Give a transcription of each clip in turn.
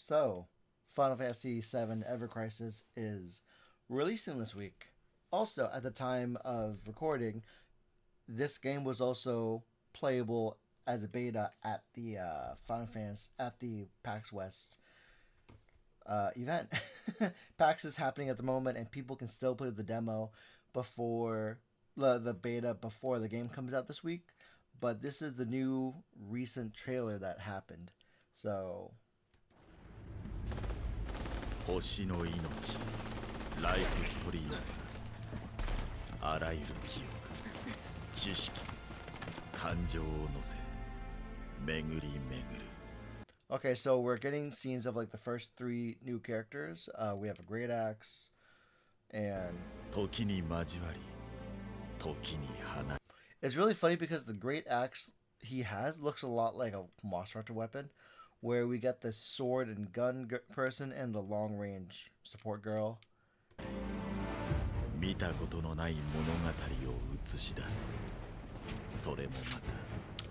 So, Final Fantasy VII Ever Crisis is releasing this week. Also, at the time of recording, this game was also playable as a beta at the Final Fantasy at the PAX West event. PAX is happening at the moment, and people can still play the demo before the beta before the game comes out this week. But this is the new recent trailer that happened. So 星の命ライフストリームあらゆる記憶知識感情を乗せ巡り巡る Okay, so we're getting scenes of like the first three new characters. We have a great axe and 時に交わり時に離れ it's really funny because the great axe he has looks a lot like a monster hunter weapon, where we get the sword and gun person and the long range support girl. 見たことのない物語を映し出すそれもまた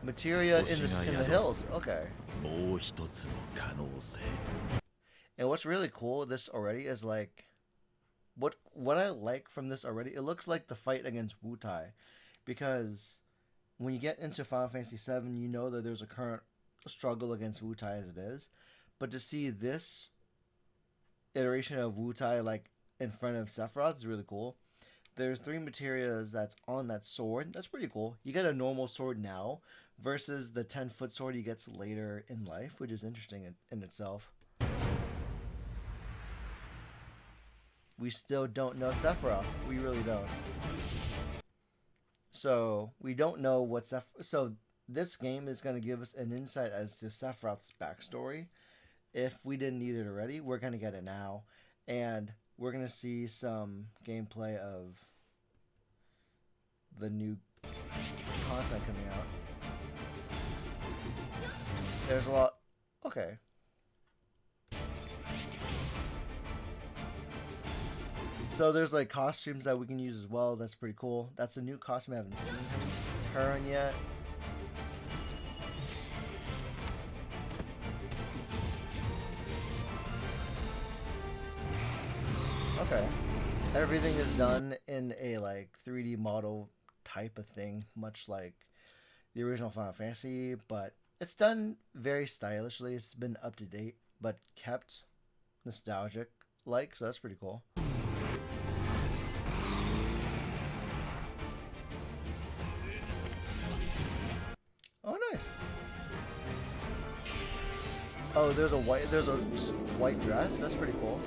Materia in the hills. Okay. もう一つの可能性 And what's really cool this already is like what I like from this already, it looks like the fight against Wtphu, because when you get into Final Fantasy VII, you know that there's a current struggle against Wtphu as it is, but to see this iteration of Wtphu like in front of Sephiroth is really cool. There's three materias that's on that sword. That's pretty cool. You get a normal sword now versus the 10-foot sword he gets later in life, which is interesting in itself. We still don't know Sephiroth. We really don't. So we don't know what so this game is going to give us an insight as to Sephiroth's backstory. If we didn't need it already, we're going to get it now. And we're going to see some gameplay of the new content coming out. There's a lot. Okay. So there's like costumes that we can use as well. That's pretty cool. That's a new costume I haven't seen her in yet. Okay. Everything is done in a like 3D model type of thing, much like the original Final Fantasy, but it's done very stylishly. It's been up to date, but kept nostalgic like, so that's pretty cool. Oh, nice. Oh, there's a white dress. That's pretty cool.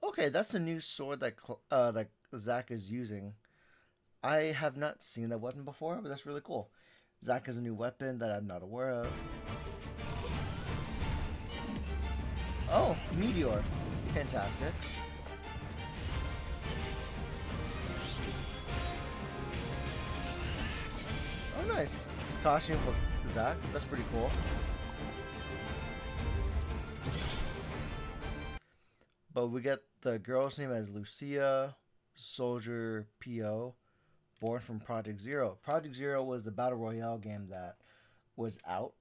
Okay, that's a new sword that that Zack is using. I have not seen that weapon before, but that's really cool. Zack has a new weapon that I'm not aware of. Oh, Meteor. Fantastic. Oh, nice. Costume for Zack. That's pretty cool. But we get the girl's name as Lucia, Soldier P.O., born from Project Zero. Project Zero was the Battle Royale game that was out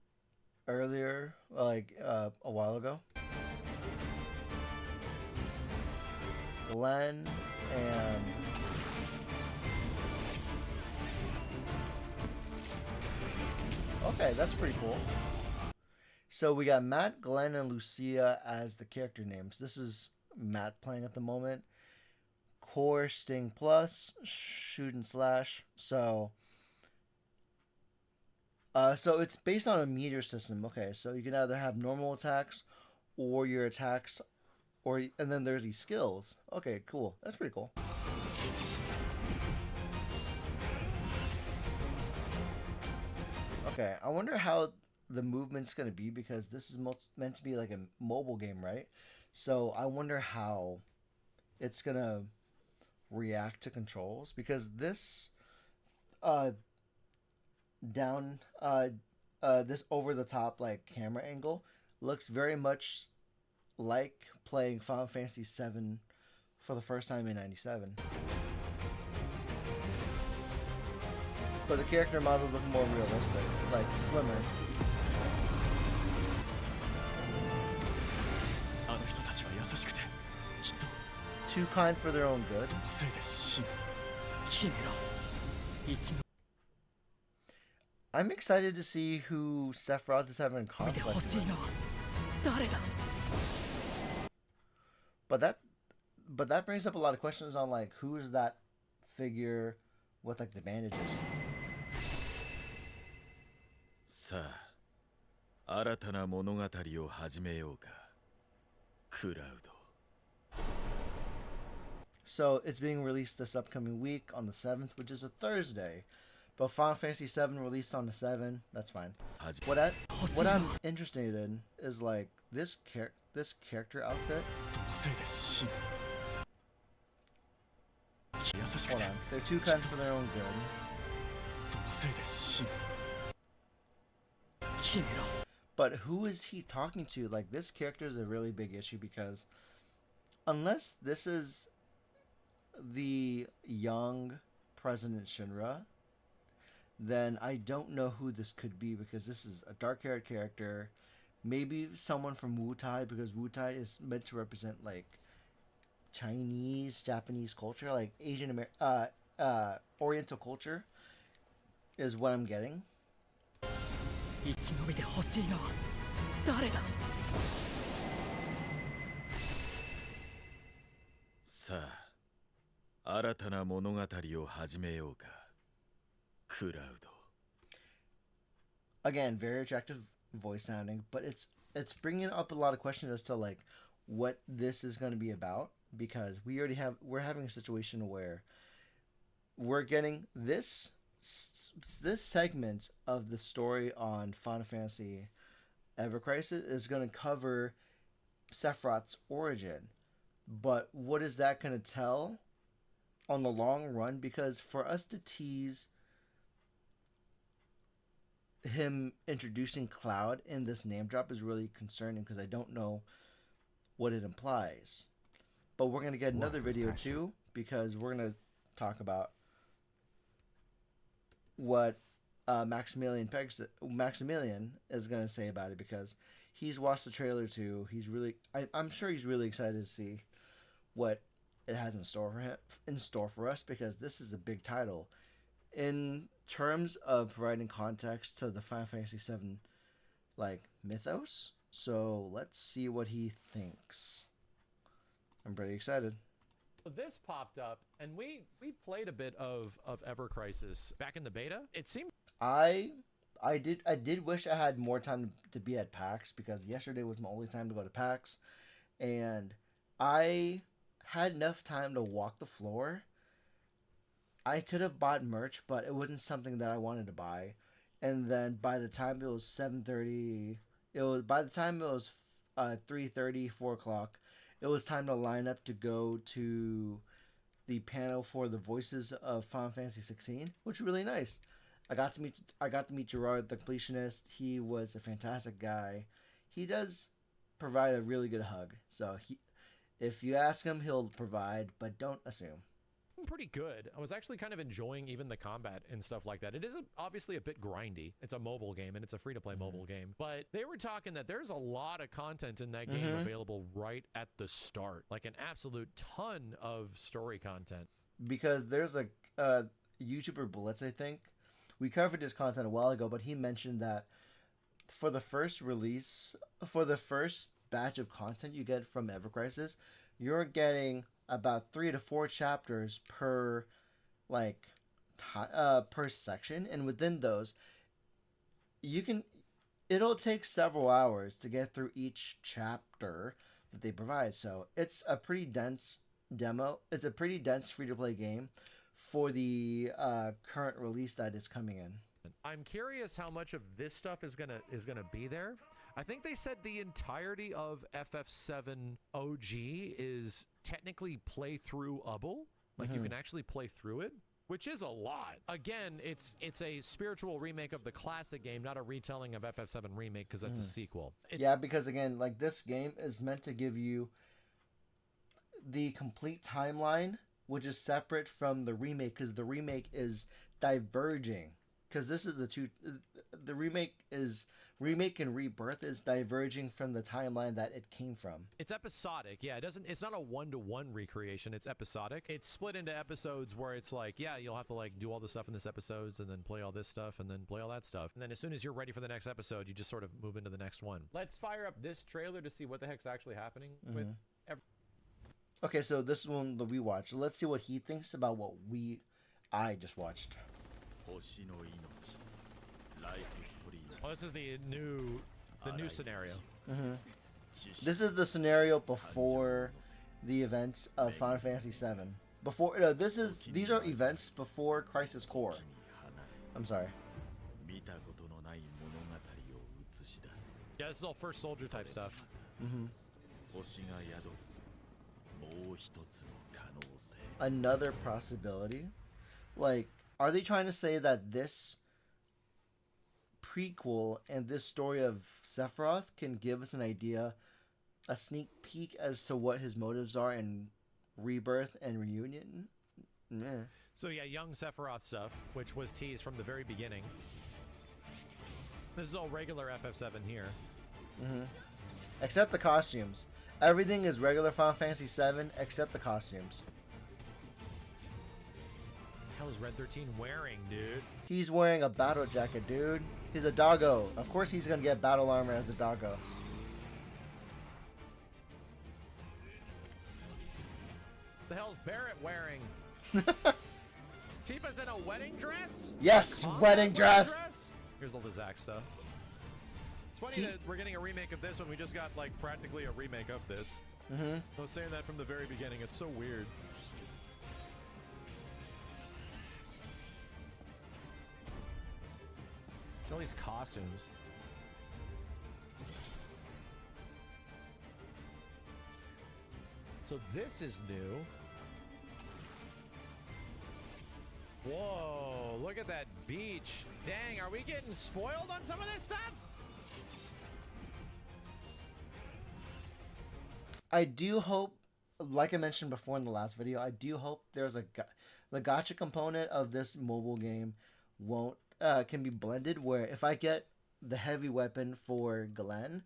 earlier, like a while ago. Glenn and okay, that's pretty cool. So we got Matt, Glenn, and Lucia as the character names. This is Matt playing at the moment. Core, Sting Plus, Shoot and Slash. So it's based on a meter system. Okay, so you can either have normal attacks or your attacks, and then there's these skills. Okay, cool. That's pretty cool. Okay, I wonder how the movement's going to be, because this is meant to be like a mobile game, right? So I wonder how it's going to react to controls, because this this over the top like camera angle looks very much like playing Final Fantasy VII for the first time in '97. But the character models look more realistic, like slimmer. しくてきっと Too kind for their own good. そのせいで死ぬ君ら生き I'm excited to see who Sephiroth is having 延びて conflict ほ with. しいな誰だ But that brings up a lot of questions on like who's that figure with like the bandages. さあ新たな物語を始めようかクラウド So it's being released this upcoming week on the 7th, which is a Thursday. But Final Fantasy VII released on the 7th. That's fine. 始 What I'm interested in is like this character outfit. そのせいで死ぬ優しく Hold て on, they're too kind for their own good. そのせいで死ぬ君ら But who is he talking to? Like this character is a really big issue because unless this is the young President Shinra, then I don't know who this could be because this is a dark-haired character. Maybe someone from Wutai because Wutai is meant to represent like Chinese, Japanese culture, like Oriental culture, is what I'm getting. 生き延びてほしいな誰ださあ新たな物語を始めようかクラウド Again, very attractive voice sounding, but it's bringing up a lot of questions as to like what this is going to be about because we're having a situation where we're getting this segment of the story on Final Fantasy Ever Crisis is going to cover Sephiroth's origin, but what is that going to tell on the long run? Because for us to tease him introducing Cloud in this name drop is really concerning because I don't know what it implies. But we're going to get another video too because we're going to talk about what Maximilian is going to say about it because he's watched the trailer too. I'm sure he's really excited to see what it has in store for us because this is a big title. In terms of providing context to the Final Fantasy VII like mythos, so let's see what he thinks. I'm pretty excited. This popped up, and we played a bit of Ever Crisis back in the beta. It seemed I did wish I had more time to be at PAX because yesterday was my only time to go to PAX, and I had enough time to walk the floor. I could have bought merch, but it wasn't something that I wanted to buy. And then by the time it was 7:30, 3:30, 4 o'clock, it was time to line up to go to the panel for the voices of Final Fantasy 16, which was really nice. I got to meet Gerard the completionist. He was a fantastic guy. He does provide a really good hug. So if you ask him, he'll provide, but don't assume. pretty good. I was actually kind of enjoying even the combat and stuff like that. It is obviously a bit grindy. It's a mobile game and it's a free-to-play mobile game. But they were talking that there's a lot of content in that game available right at the start. Like an absolute ton of story content. Because there's a YouTuber Blitz, I think. We covered his content a while ago, but he mentioned that for the first release, for the first batch of content you get from Ever Crisis, you're getting about 3 to 4 chapters per per section, and within those it'll take several hours to get through each chapter that they provide. So it's a pretty dense demo. It's a pretty dense free-to-play game for the current release that is coming in. I'm curious how much of this stuff is gonna be there. I think they said the entirety of FF7 OG is technically playthroughable. Like you can actually play through it, which is a lot. Again, it's a spiritual remake of the classic game, not a retelling of FF7 Remake, because that's a sequel. Yeah, because again, like this game is meant to give you the complete timeline, which is separate from the remake, because the remake is diverging. Because this is the remake is remake and rebirth is diverging from the timeline that it came from. It's episodic. Yeah, it's not a one-to-one recreation. It's episodic. It's split into episodes where it's like, yeah, you'll have to like do all this stuff in this episodes and then play all this stuff and then play all that stuff. And then as soon as you're ready for the next episode, you just sort of move into the next one. Let's fire up this trailer to see what the heck's actually happening with Okay, so this one that we watched. Let's see what he thinks about what I just watched. 星の命ライフストリーム Oh, this is the new scenario. This is the scenario before the events of Final Fantasy VII. Before these are events before Crisis Core. I'm sorry. 見たことのない物語を映し出す Yeah, this is all first soldier type stuff. 星が宿すもう一つの可能性 Another possibility. Like, are they trying to say that this prequel and this story of Sephiroth can give us an idea, a sneak peek as to what his motives are in Rebirth and Reunion? Nah. So yeah, young Sephiroth stuff, which was teased from the very beginning. This is all regular FF7 here. Except the costumes. Everything is regular Final Fantasy VII except the costumes. What the hell is Red 13 wearing, dude? He's wearing a battle jacket, dude. He's a doggo. Of course he's gonna get battle armor as a doggo. The hell's Barrett wearing? Tifa's in a wedding dress? Yes, Combat wedding dress. Here's all the Zack stuff. It's funny that we're getting a remake of this when we just got like practically a remake of this. I was saying that from the very beginning. It's so weird. All these costumes. So this is new. Whoa, look at that beach. Dang, are we getting spoiled on some of this stuff? I do hope, like I mentioned before in the last video, I do hope there's the gacha component of this mobile game can be blended, where if I get the heavy weapon for Glenn,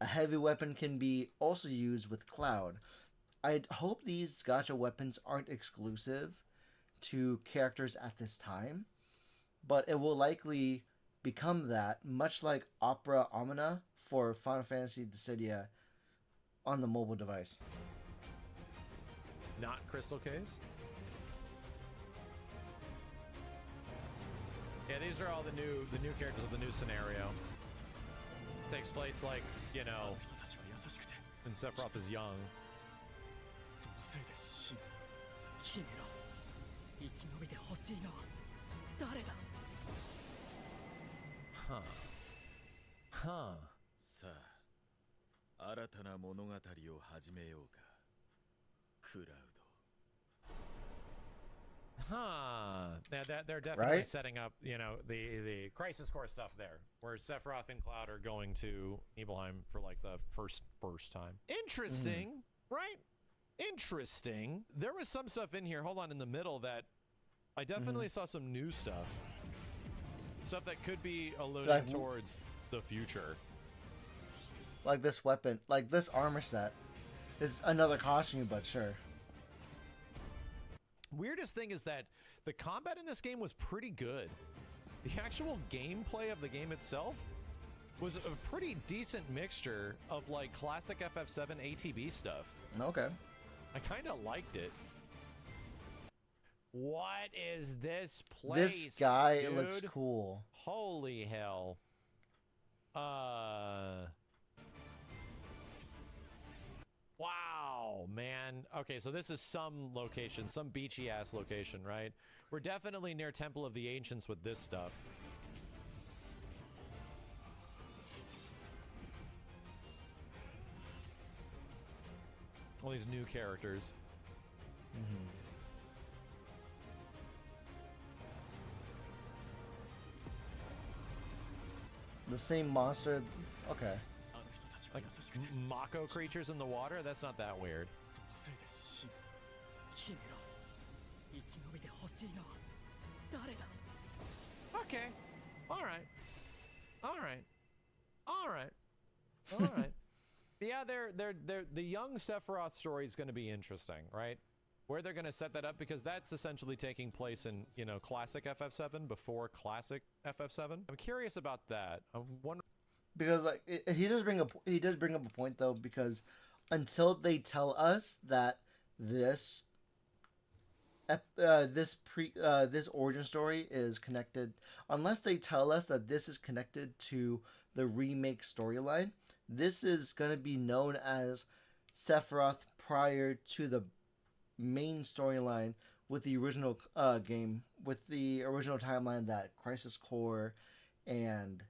a heavy weapon can be also used with Cloud. I hope these gacha weapons aren't exclusive to characters at this time, but it will likely become that, much like Opera Omnia for Final Fantasy Dissidia on the mobile device. Not Crystal Caves? Yeah, these are all the new characters of the new scenario. Takes place like, you know, when Sephiroth is young. Huh. さあ新たな物語を始めようかクラウド Huh. They're definitely Right? setting up, you know, the Crisis Core stuff there, where Sephiroth and Cloud are going to Nibelheim for like the first time. Interesting, right? Interesting. There was some stuff in here, hold on, in the middle that I definitely saw some new stuff. Stuff that could be alluding Like, towards the future. Like this weapon, like this armor set is another costume, but sure. Weirdest thing is that the combat in this game was pretty good. The actual gameplay of the game itself was a pretty decent mixture of like classic FF7 ATB stuff. Okay. I kind of liked it. What is this place? This guy dude? looks cool. Holy hell. Wow, man. Okay, so this is some location, some beachy ass location, right? We're definitely near Temple of the Ancients with this stuff. All these new characters. The same monster. Okay. Like Mako creatures in the water? That's not that weird. Okay. All right. All right. All right. All right. Yeah, they're the young Sephiroth story is going to be interesting, right? Where they're going to set that up, because that's essentially taking place in, you know, classic FF7 before classic FF7. I'm curious about that. I'm wondering. Because like he does bring up a point though, because until they tell us that this this origin story is connected, unless they tell us that this is connected to the remake storyline, this is going to be known as Sephiroth prior to the main storyline with the original game, with the original timeline that Crisis Core and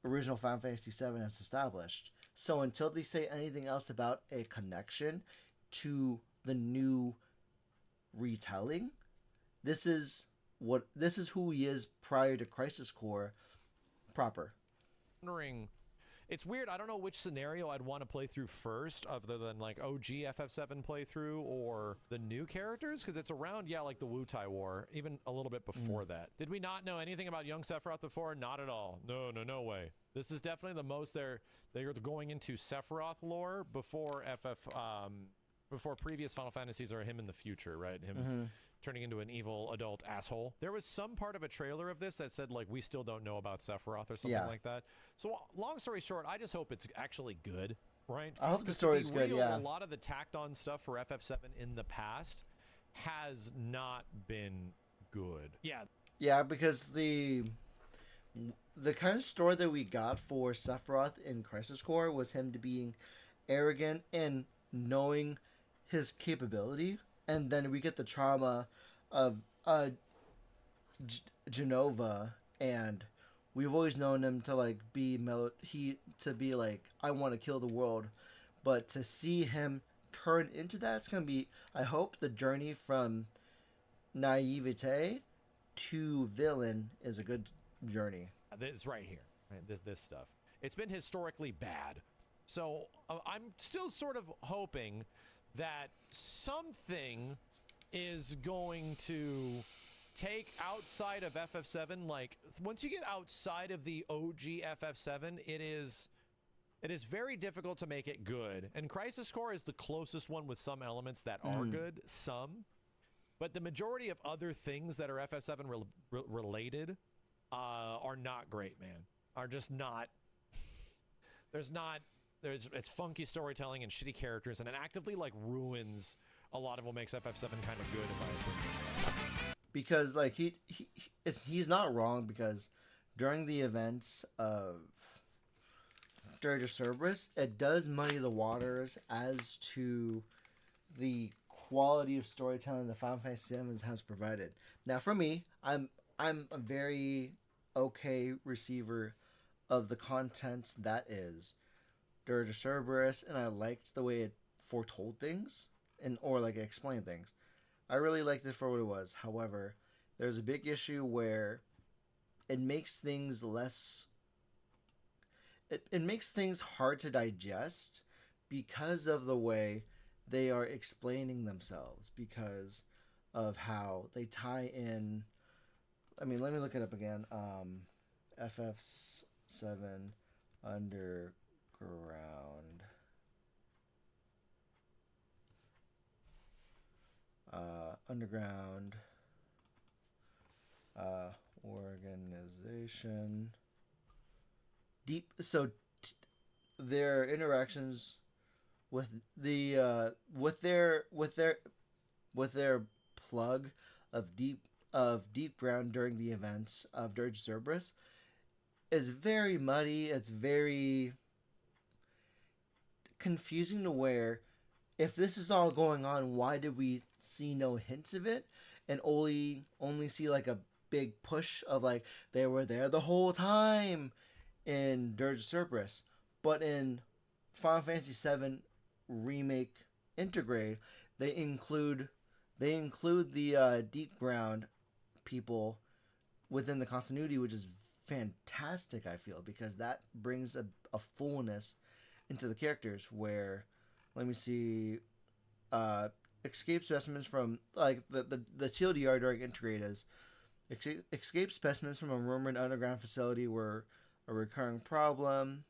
original Final Fantasy VII has established. So until they say anything else about a connection to the new retelling, this is who he is prior to Crisis Core proper. It's weird. I don't know which scenario I'd want to play through first, other than like OG FF7 playthrough or the new characters, because it's around, yeah, like the Wtphu War, even a little bit before that. Did we not know anything about young Sephiroth before? Not at all. No way. This is definitely the most they're going into Sephiroth lore before before previous Final Fantasies are him in the future, right? Him turning into an evil adult asshole. There was some part of a trailer of this that said, like, we still don't know about Sephiroth or something like that. So long story short, I just hope it's actually good, right? I hope the story is good, yeah. A lot of the tacked on stuff for FF7 in the past has not been good. Yeah, because the kind of story that we got for Sephiroth in Crisis Core was him to being arrogant and knowing his capability, and then we get the trauma of Genova, and we've always known him to like be like, I want to kill the world, but to see him turn into that, it's gonna be, I hope, the journey from naivete to villain is a good journey. It's right here, right? This stuff. It's been historically bad, so I'm still sort of hoping that something is going to take outside of FF7. Like, once you get outside of the OG FF7, it is very difficult to make it good. And Crisis Core is the closest one with some elements that are good, but the majority of other things that are FF7 related are not great, man. Are just not. It's funky storytelling and shitty characters, and it actively like ruins a lot of what makes FF7 kind of good, in my opinion. Because like he's not wrong, because during the events of Dirge of Cerberus, it does muddy the waters as to the quality of storytelling that Final Fantasy VII has provided. Now, for me, I'm a very okay receiver of the content that is Dirge of Cerberus, and I liked the way it foretold things or like explained things. I really liked it for what it was. However, there's a big issue where it makes things less. It makes things hard to digest because of the way they are explaining themselves, because of how they tie in. I mean, let me look it up again. FF7 Underground. Underground organization. Deep. So their interactions with the with their plug of deep ground during the events of Dirge Cerberus is very muddy. It's very confusing to where, if this is all going on, why did we see no hints of it and only see like a big push of like they were there the whole time in Dirge Cerberus, but in Final Fantasy VII Remake Intergrade they include the deep ground people within the continuity, which is fantastic, I feel, because that brings a fullness into the characters. Where, let me see, escape specimens from like the TLDR during Intergrade is escape specimens from a rumored underground facility were a recurring problem.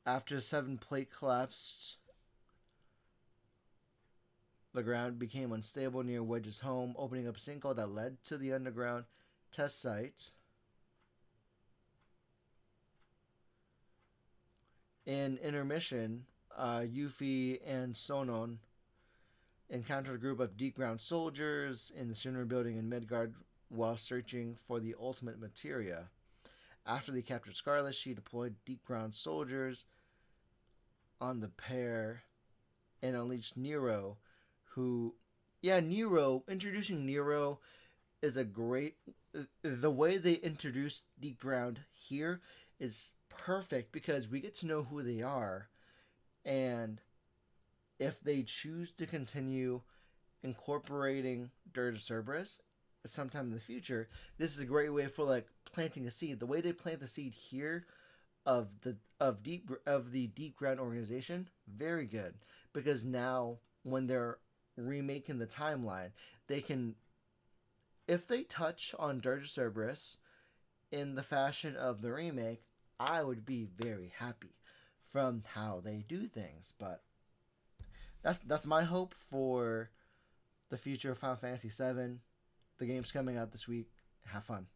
After the 7 plate collapsed, the ground became unstable near Wedge's home, opening up a sinkhole that led to the underground test site. In intermission, Yuffie and Sonon encountered a group of deep ground soldiers in the Shinra building in Midgard while searching for the ultimate materia. After they captured Scarlet, she deployed deep ground soldiers on the pair and unleashed Nero, who, introducing Nero is a great. The way they introduced Deep Ground here is perfect because we get to know who they are, and if they choose to continue incorporating Dirge Cerberus at some time in the future, this is a great way for like planting a seed. The way they plant the seed here of the deep ground organization, very good, because now when they're remaking the timeline, they can, if they touch on Dirge Cerberus in the fashion of the remake, I would be very happy from how they do things. But that's my hope for the future of Final Fantasy VII. The game's coming out this week. Have fun.